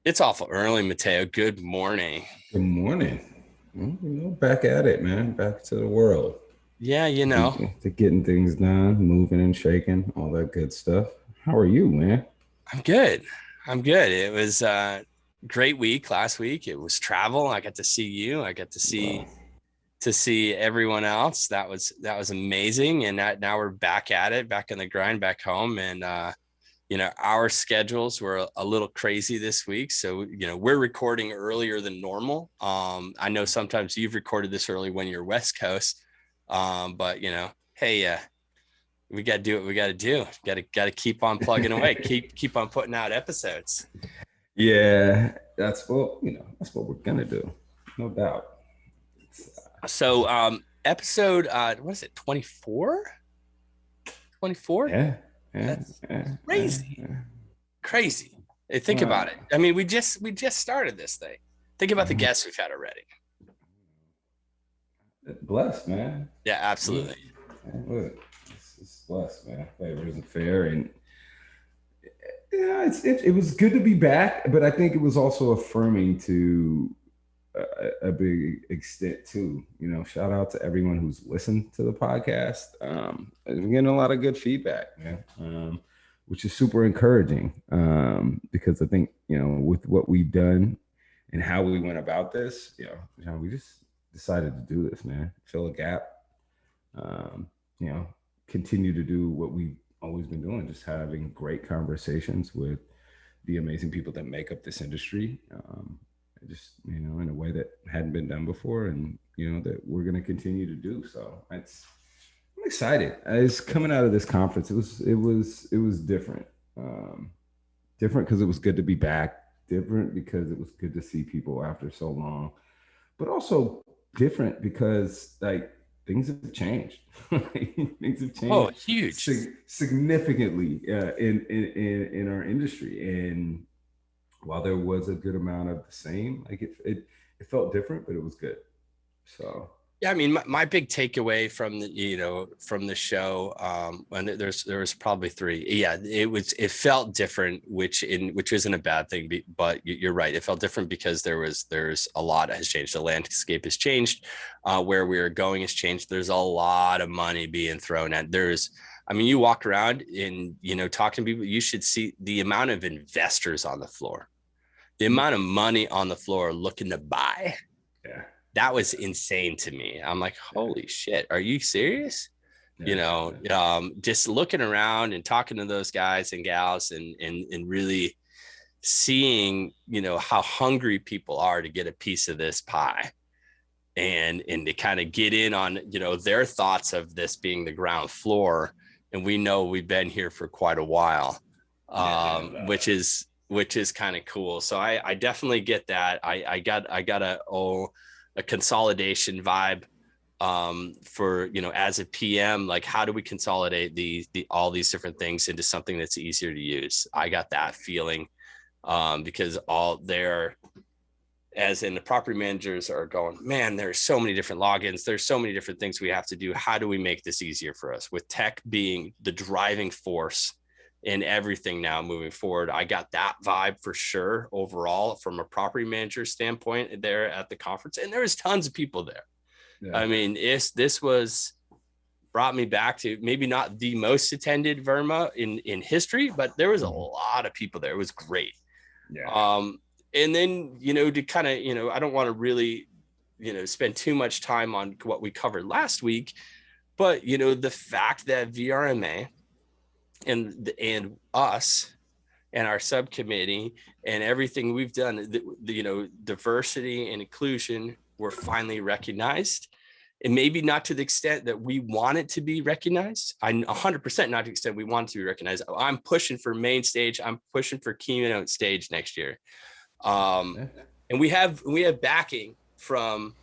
It's awful early, Mateo. Good morning. Good morning. Well, back at it, man. Back to the world. Yeah, To getting things done, moving and shaking, all that good stuff. How are you, man? I'm good. I'm good. It was a great week last week. It was travel. I got to see you. I got to Wow. see everyone else. That was amazing. And now we're back at it, back in the grind, back home. And our schedules were a little crazy this week. So, we're recording earlier than normal. I know sometimes you've recorded this early when you're West Coast. But hey, we got to do what we got to do. Got to keep on plugging away. Keep on putting out episodes. Yeah, that's what we're gonna do, no doubt. It's, So, episode what is it? 24? 24? yeah, yeah, That's yeah, yeah, crazy. yeah. Crazy. Hey, think about Wow. it. I mean, we just started this thing. Think about the Mhm. guests we've had already. Blessed, man. Yeah, Look, absolutely. look, it's blessed, man. Flavor isn't fair, and yeah, it was good to be back, but I think it was also affirming to a big extent too. Shout out to everyone who's listened to the podcast. I'm getting a lot of good feedback, man, which is super encouraging because I think with what we've done and how we went about this, we just decided to do this, man. Fill a gap. Um, you know, Continue to do what we've always been doing, just having great conversations with the amazing people that make up this industry. Just in a way that hadn't been done before, and that we're going to continue to do. So I'm excited. It's coming out of this conference. It was different. Different because it was good to be back. Different because it was good to see people after so long, but also different because things have changed. Things have Oh, changed huge. significantly in our industry, and while there was a good amount of the same, it felt different, but it was good. So Yeah, I mean, my big takeaway from from the show, and there was probably three. Yeah, it felt different, which isn't a bad thing, but you're right. It felt different because there's a lot that has changed. The landscape has changed, where we are going has changed. There's a lot of money being thrown at. I mean, you walk around and talking to people, you should see the amount of investors on the floor, the amount of money on the floor looking to buy. yeah, That was yeah, insane to me. I'm like, yeah, holy shit, are you serious? yeah, yeah, Just looking around and talking to those guys and gals, and really seeing, how hungry people are to get a piece of this pie, and to kind of get in on, their thoughts of this being the ground floor. And we know we've been here for quite a while, yeah, no which doubt. is kind of cool. So I definitely get that. I got a consolidation vibe, for, as a PM. Like, how do we consolidate the all these different things into something that's easier to use? I got that feeling, because all there, as in the property managers are going, man, there's so many different logins, there's so many different things we have to do. How do we make this easier for us, with tech being the driving force in everything now moving forward? I got that vibe for sure overall from a property manager standpoint there at the conference, and there was tons of people there. Yeah, I mean, this was brought me back to maybe not the most attended VRMA in history, but there was a mhm, lot of people there. It was great. yeah, um and then, to kind of, I don't want to really, spend too much time on what we covered last week, but the fact that VRMA and us and our subcommittee and everything we've done, diversity and inclusion were finally recognized. And maybe not to the extent that we want it to be recognized. I'm 100% not to the extent we want it to be recognized. I'm pushing for main stage. I'm pushing for keynote stage next year. Um, yeah. and we have backing from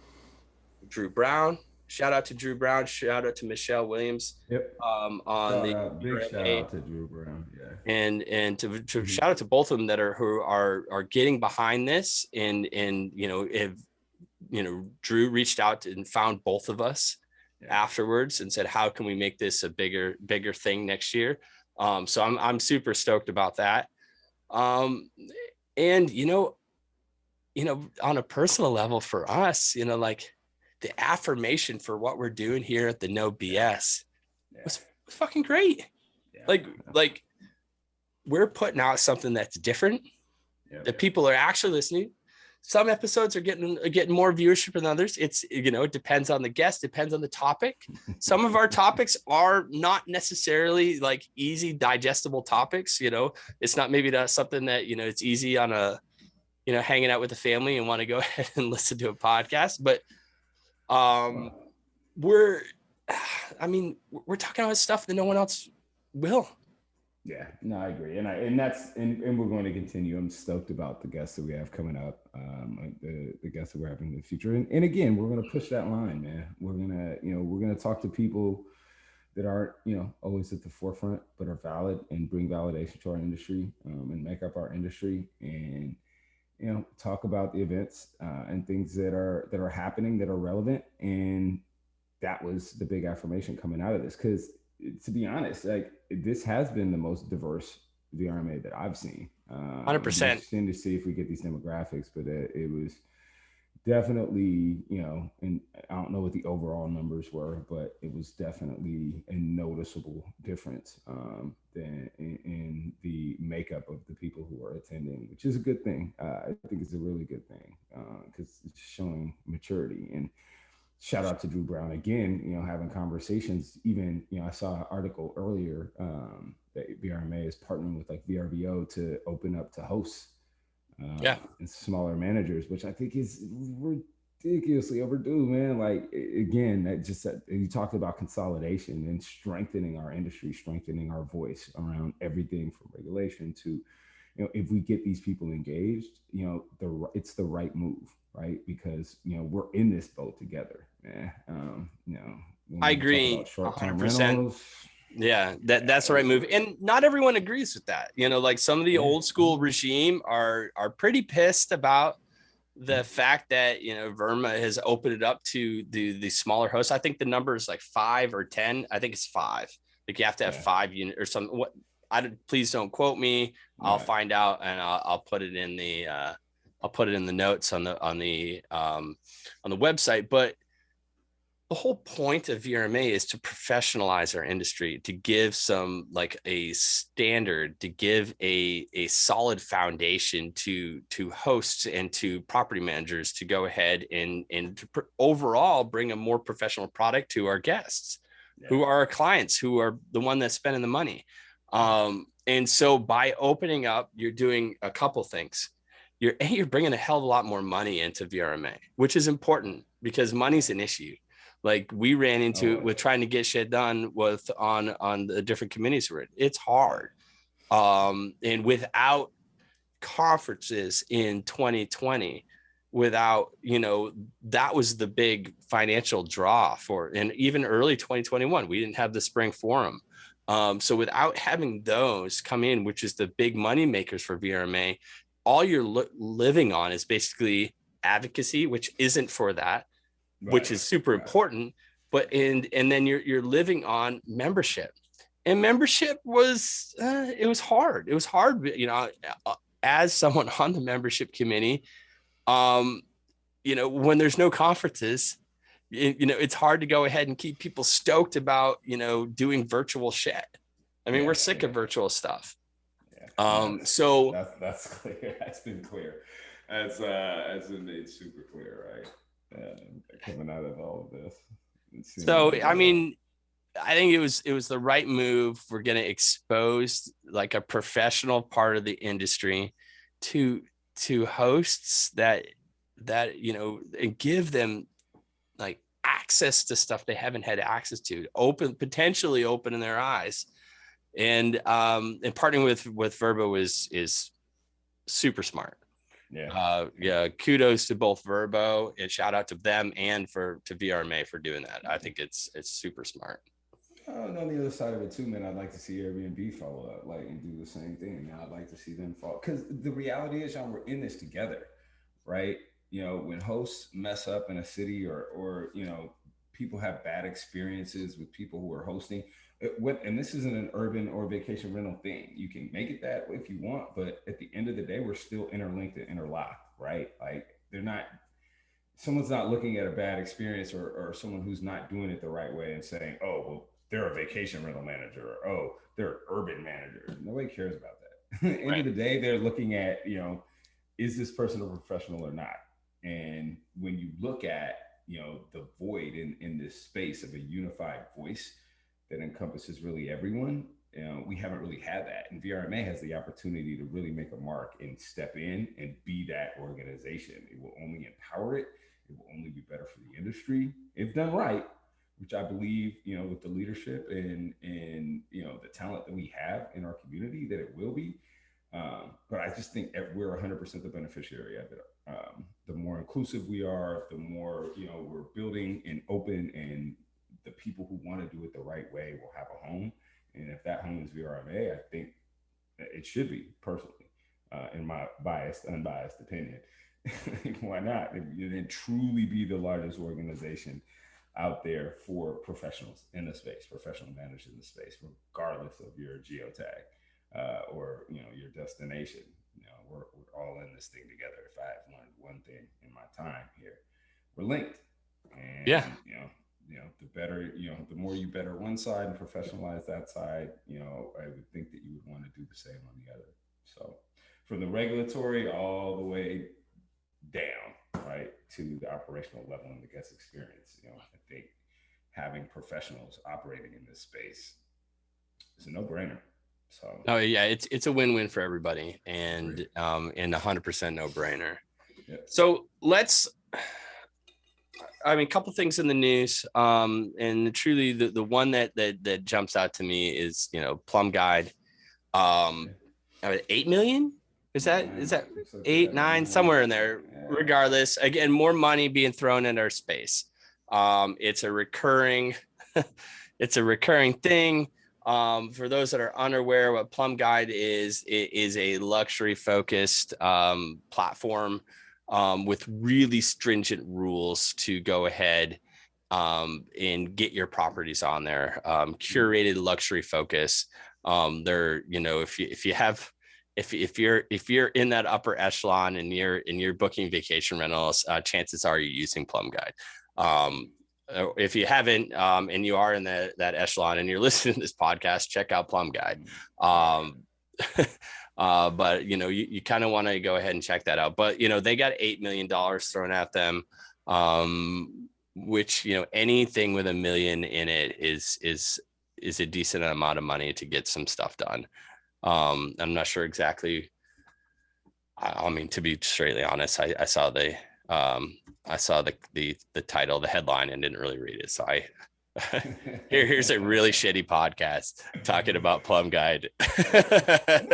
Drew Brown. Shout out to Drew Brown. Shout out to Michelle Williams, Yep. on Shout the out, big shout VRMA, out to Drew Brown. Yeah. and to Mhm. shout out to both of them that are who are getting behind this. And if Drew reached out and found both of us Yeah. afterwards and said, how can we make this a bigger thing next year? So I'm super stoked about that. um And, on a personal level for us, like the affirmation for what we're doing here at the No BS Yeah. was fucking great. Yeah. Like we're putting out something that's different, that people are actually listening. Some episodes are getting more viewership than others. It's, it depends on the guest, depends on the topic. Some of our topics are not necessarily like easy digestible topics. It's not maybe something that, it's easy on a, hanging out with the family and want to go ahead and listen to a podcast. But we're talking about stuff that no one else will. Yeah, no, I agree, and we're going to continue. I'm stoked about the guests that we have coming up, the guests that we're having in the future, and again, we're going to push that line, man. We're gonna talk to people that aren't, always at the forefront, but are valid and bring validation to our industry, and make up our industry, and talk about the events and things that are happening that are relevant. And that was the big affirmation coming out of this, because to be honest, like this has been the most diverse VRMA that I've seen. 100%. Interesting to see if we get these demographics, but it was definitely, and I don't know what the overall numbers were, but it was definitely a noticeable difference in the makeup of the people who are attending, which is a good thing. I think it's a really good thing because it's showing maturity. And shout out to Drew Brown again, having conversations. Even, I saw an article earlier that VRMA is partnering with like VRBO to open up to hosts and smaller managers, which I think is ridiculously overdue, man. Like again, you talked about consolidation and strengthening our industry, strengthening our voice around everything from regulation to, if we get these people engaged, it's the right move, right? Because we're in this boat together, man. I agree, short-term 100%. rentals. Yeah, that's the right move, and not everyone agrees with that. Like some of the old school regime are pretty pissed about the fact that VRMA has opened it up to the smaller hosts. I think the number is like 5 or 10. I think it's 5. Like you have to have 5 units or something. What? Please don't quote me. I'll find out and I'll put it in the notes on the website. But the whole point of VRMA is to professionalize our industry, to give some like a standard, to give a solid foundation to hosts and to property managers to go ahead and to overall bring a more professional product to our guests, who are our clients, who are the one that's spending the money. And so by opening up, you're doing a couple things. You're bringing a hell of a lot more money into VRMA, which is important because money's an issue. Like we ran into with trying to get shit done with on the different committees we're in. It's hard. And without conferences in 2020, without, that was the big financial draw for, and even early 2021, we didn't have the spring forum. So without having those come in, which is the big money makers for VRMA, all you're living on is basically advocacy, which isn't for that. Right. Which is super important, but and then you're living on membership, and membership was it was hard. It was hard, as someone on the membership committee, when there's no conferences, it's hard to go ahead and keep people stoked about doing virtual shit. I mean, we're sick of virtual stuff. So that's clear. That's been clear. That's been made super clear, right? Coming out of all of this. So I mean, I think it was the right move. We're going to expose like a professional part of the industry to hosts that and give them like access to stuff they haven't had access to, potentially opening their eyes. And partnering with Verbo is super smart. Kudos to both Verbo, and shout out to them and to VRMA for doing that. I think it's super smart. And on the other side of it too, man, I'd like to see Airbnb follow up, like, and do the same thing. I'd like to see them follow, because the reality is, we're in this together, right? When hosts mess up in a city, or people have bad experiences with people who are hosting. And this isn't an urban or vacation rental thing. You can make it that if you want, but at the end of the day, we're still interlinked and interlocked, right? Like they're not. Someone's not looking at a bad experience or someone who's not doing it the right way and saying, oh, well, they're a vacation rental manager or oh, they're an urban manager. Nobody cares about that. End of Right. the day, they're looking at, is this person a professional or not? And when you look at, the void in this space of a unified voice that encompasses really everyone, we haven't really had that. And VRMA has the opportunity to really make a mark and step in and be that organization. It will only empower it. It will only be better for the industry if done right, which I believe, with the leadership and the talent that we have in our community, that it will be. But I just think we're 100% the beneficiary of it. The more inclusive we are, the more we're building and open, and the people who want to do it the right way will have a home. And if that home is VRMA, I think it should be, personally, in my unbiased opinion. Why not? You then truly be the largest organization out there for professionals in the space, professional managers in the space, regardless of your geotag or your destination. We're all in this thing together. If I have learned one thing in my time here, we're linked, Yeah. and the better, the more you better one side and professionalize that side, I would think that you would want to do the same on the other. So, from the regulatory all the way down, right, to the operational level and the guest experience, I think having professionals operating in this space is a no-brainer. So, Oh yeah, it's a win-win for everybody, and 100% no-brainer. Yep. So a couple things in the news, and truly the one that jumps out to me is Plum Guide, 8 million. Is that 8, 9, somewhere in there? Regardless, again, more money being thrown in our space. It's a recurring, it's a recurring thing. For those that are unaware, what Plum Guide is, it is a luxury focused platform with really stringent rules to go ahead and get your properties on there. Curated luxury focus. They're, if you're in that upper echelon and you're booking vacation rentals, chances are you're using Plum Guide. If you haven't, and you are in that echelon and you're listening to this podcast, check out Plum Guide. But you kind of want to go ahead and check that out. But they got $8 million thrown at them, which anything with $1 million in it is a decent amount of money to get some stuff done. I'm not sure exactly. To be straightly honest, I saw the title, the headline, and didn't really read it. So here's a really shitty podcast talking about Plum Guide. No,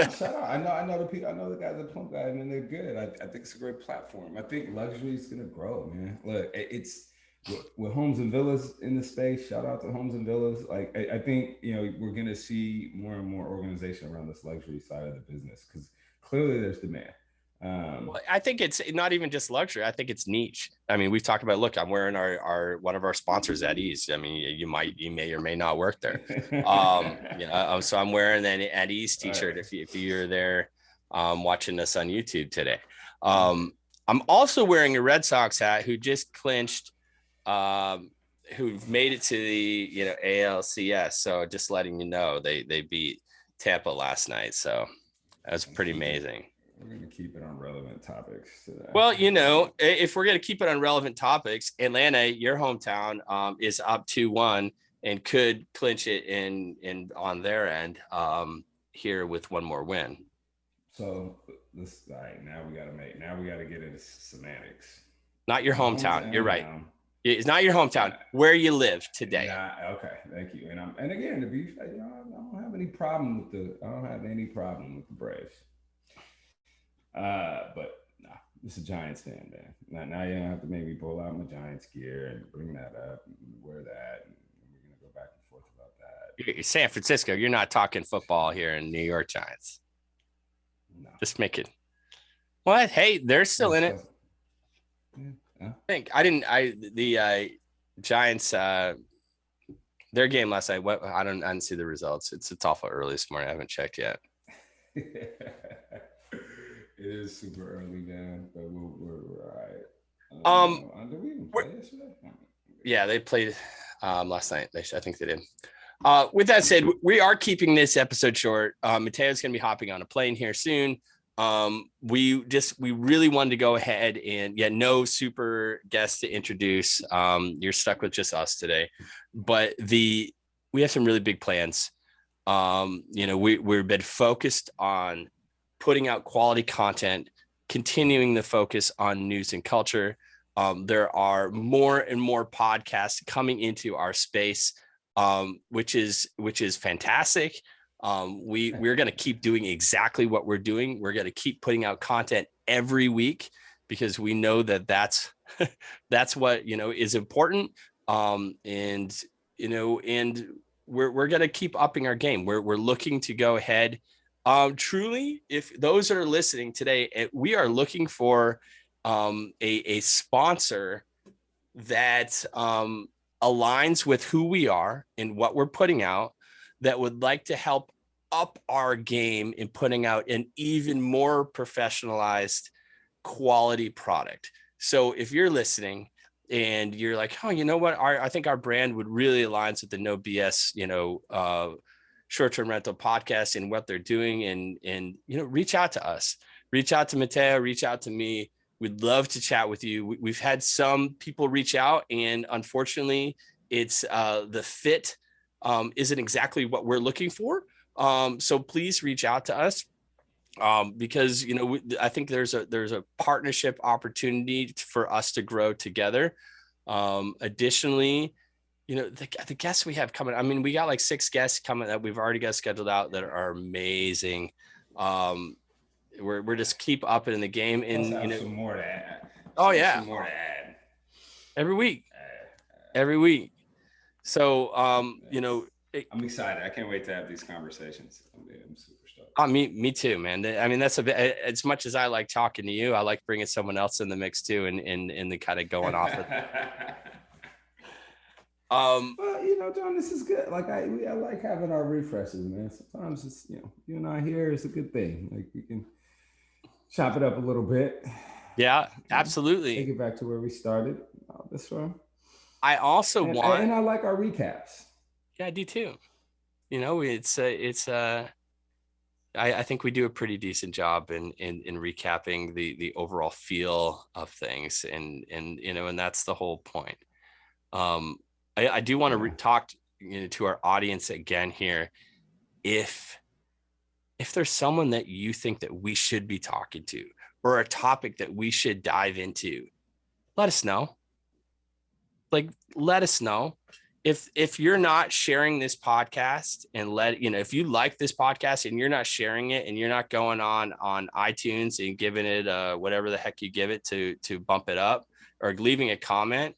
shout out. I know the guys at Plum Guide, and they're good. I think it's a great platform. I think luxury is gonna grow, man. Look, it's with homes and villas in the space. Shout out to homes and villas. Like I think we're gonna see more and more organization around this luxury side of the business, because clearly there's demand. Well, I think it's not even just luxury. I think it's niche. We've talked about, look, I'm wearing our one of our sponsors at Ease. You may or may not work there. So I'm wearing an at Ease t-shirt. Right. If you're there watching us on YouTube today. I'm also wearing a Red Sox hat who just clinched, who made it to the ALCS. So just letting you know, they beat Tampa last night. So that was pretty amazing. We're going to keep it on relevant topics today. Well, if we're going to keep it on relevant topics, Atlanta, your hometown, is up 2-1 and could clinch it in on their end here with one more win. So now we got to get into semantics. Not your hometown. You're right. It's not your hometown. Where you live today. Okay, thank you. And again, to be, I don't have any problem with the Braves. But nah, this is a Giants fan, man. Now you don't have to make me pull out my Giants gear and bring that up and wear that, and we're gonna go back and forth about that. You're San Francisco. You're not talking football here in New York Giants. No. Just make it. What? Hey, they're still in it. Yeah. I think Giants, their game last night. What I didn't see the results. It's awful early this morning. I haven't checked yet. It is super early, man, but we're all right. Did we even We're- play yesterday? yeah, they played last night. I think they did. With that said, we are keeping this episode short. Mateo's going to be hopping on a plane here soon. We really wanted to go ahead and no super guest to introduce. You're stuck with just us today, but we have some really big plans. We've been focused on putting out quality content, continuing the focus on news and culture. There are more and more podcasts coming into our space, which is fantastic. We're going to keep doing exactly what we're doing. We're going to keep putting out content every week because we know that that's what is important. And we're going to keep upping our game. We're looking to go ahead. Truly, if those are listening today, we are looking for a sponsor that aligns with who we are and what we're putting out, that would like to help up our game in putting out an even more professionalized quality product. So if you're listening and you're like, oh, you know what, I think our brand would really aligns with the No BS, short-term rental podcast and what they're doing, and reach out to us, reach out to Mateo, reach out to me. We'd love to chat with you. We've had some people reach out, and unfortunately, it's the fit isn't exactly what we're looking for. So please reach out to us, because I think there's a partnership opportunity for us to grow together. Additionally, the guests we have coming. I mean, we got like 6 guests coming that we've already got scheduled out that are amazing. We're just keep up in the game, and some more to add. Oh yeah, some more to add every week, every week. So I'm excited. I can't wait to have these conversations. I'm super stoked. Me too, man. I mean, that's a bit, as much as I like talking to you, I like bringing someone else in the mix too, and the kind of going off of. Well, John, this is good. Like I like having our refreshes, man. Sometimes it's you and I here is a good thing. Like we can chop it up a little bit. Yeah, absolutely. Take it back to where we started. This one. I also want, and I like our recaps. Yeah, I do too. I think we do a pretty decent job in recapping the overall feel of things, and that's the whole point. I do want to talk to our audience again here. If there's someone that you think that we should be talking to, or a topic that we should dive into, let us know. Let us know. If you're not sharing this podcast, and if you like this podcast and you're not sharing it, and you're not going on iTunes and giving it whatever the heck you give it to bump it up, or leaving a comment,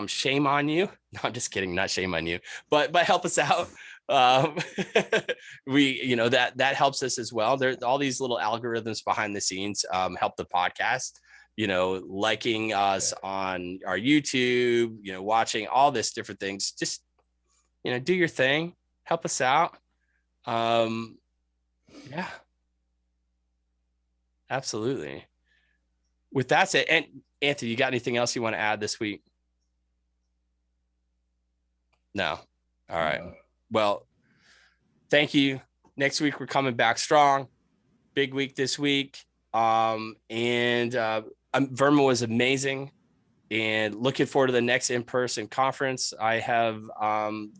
shame on you. No, I'm just kidding. Not shame on you, but help us out. That helps us as well. There's all these little algorithms behind the scenes help the podcast, liking us on our YouTube, watching all this different things. Just do your thing, help us out. Yeah, absolutely. With that said, and Anthony, you got anything else you want to add this week? No. All right. Well, thank you. Next week we're coming back strong. Big week this week. VRMA was amazing, and looking forward to the next in-person conference. I have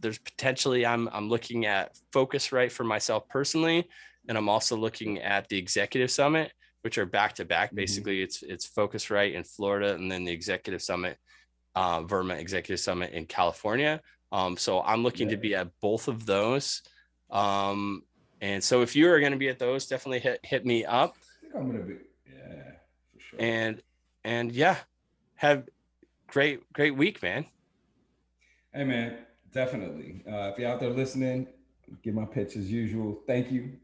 there's potentially I'm looking at Focusrite for myself personally, and I'm also looking at the Executive Summit, which are back to back. Basically, it's Focusrite in Florida, and then the Executive Summit, VRMA Executive Summit in California. So I'm looking to be at both of those. And so if you are going to be at those, definitely hit me up. I think I'm going to be, for sure. And yeah, have great week, man. Hey man, definitely. If you're out there listening, give my pitch as usual. Thank you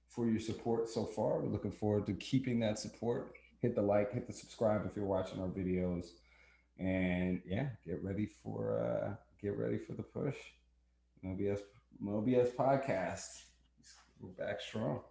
for your support so far. We're looking forward to keeping that support. Hit the like, hit the subscribe if you're watching our videos. And yeah, get ready for the push. Mobius Mobius podcast. We're back strong.